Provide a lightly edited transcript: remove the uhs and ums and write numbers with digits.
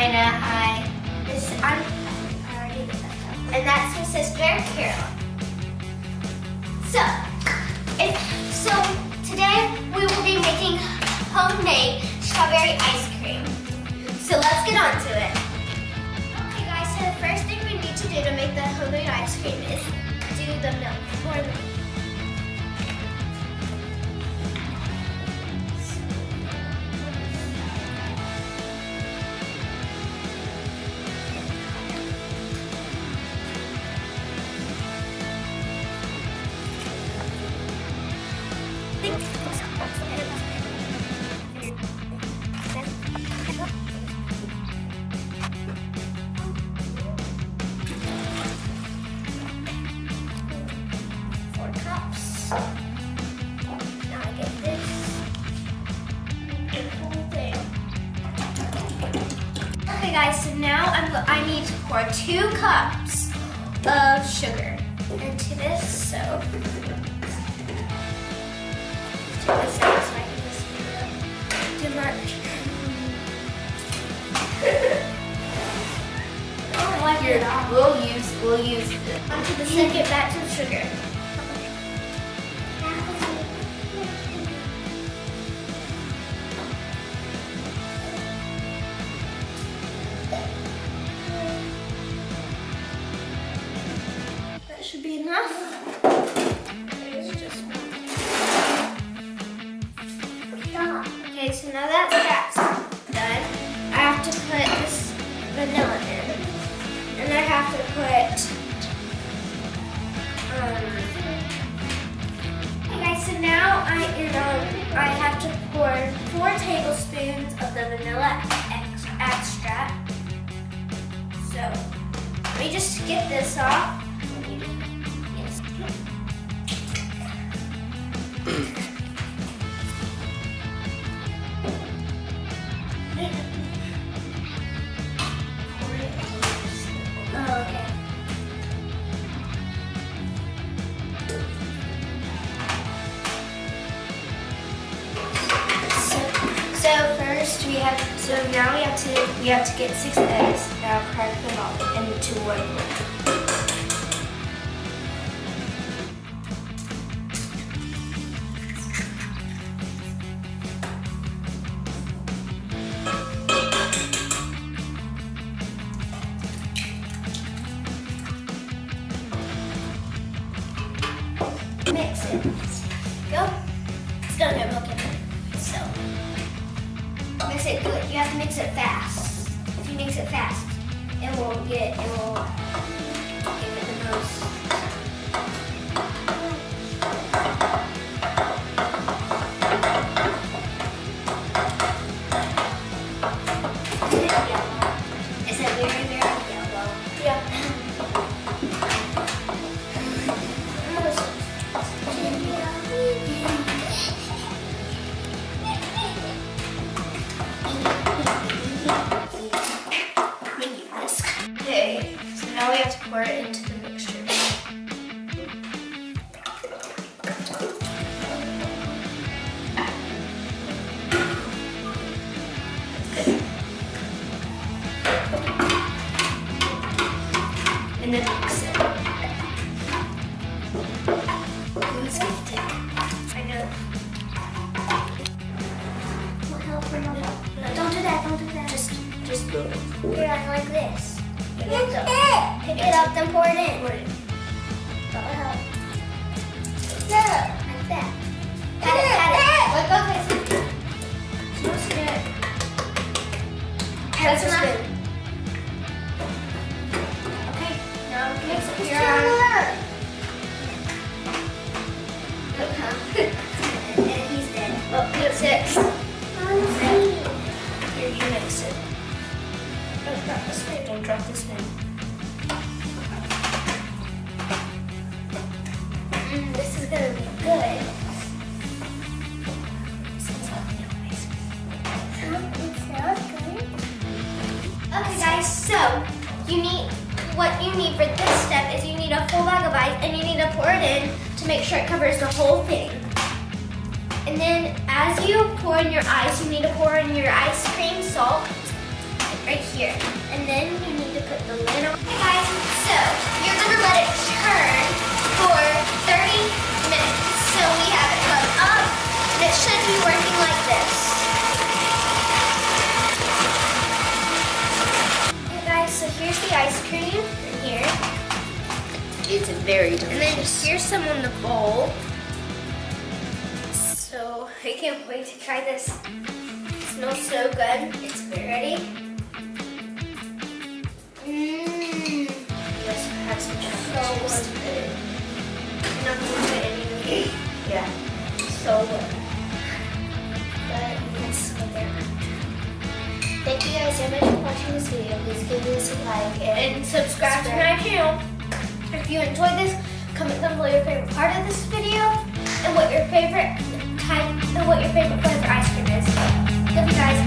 China. Hi. I already did that stuff. And that's my sister, Caroline. So today we will be making homemade strawberry ice cream. So let's get on to it. Okay guys, so the first thing we need to do to make the homemade ice cream is do the milk. Pour the milk. Okay guys, so now I need to pour 2 cups of sugar into this, so this out so I can just do much. I don't like it all. We'll use it. Onto the second batch of sugar. That should be enough. Okay, so now that's done. I have to put this vanilla in. And I have to put, okay guys, so now I have to pour 4 tablespoons of the vanilla extract. So, let me just get this off. Yes. Oh, okay. So first now we have to get 6 eggs. Now crack them all into one bowl. Mix it. Go. It's gonna get milk in it. So mix it good. You have to mix it fast. If you mix it fast, it will give it the most. Is it very, very yellow? Yeah. Okay, so now we have to pour it into the mixture. And then mix it. Let's get it. I know. No, don't do that, don't do that. Just here, like this. Pick it up, then pour it in. That'll help. No, like that. Got it. Let go, Casey. Supposed to do it. That's enough. Okay, now mix it here. And he's dead. Oh, mix it. Here, you mix it. Don't drop the spoon. Don't drop the spoon. This is gonna be good. Okay guys, so what you need for this step is you need a full bag of ice and you need to pour it in to make sure it covers the whole thing. And then as you pour in your ice, you need to pour in your ice cream salt right here. And then you need to put the lid on. Okay guys, so you're gonna let it turn for 30 minutes. So we have it hooked up, and it should be working like this. Okay guys, so here's the ice cream in here. It's very delicious. And then here's some on the bowl. So I can't wait to try this. It smells so good. It's ready. Let's have some chocolate So chips. good. I'm not gonna put any. Yeah. So good. But let's go there. Thank you guys so much for watching this video. Please give this a like and subscribe to my channel. If you enjoyed this, comment down below your favorite part of this video and what your favorite type and what your favorite flavor ice cream is. Love you guys.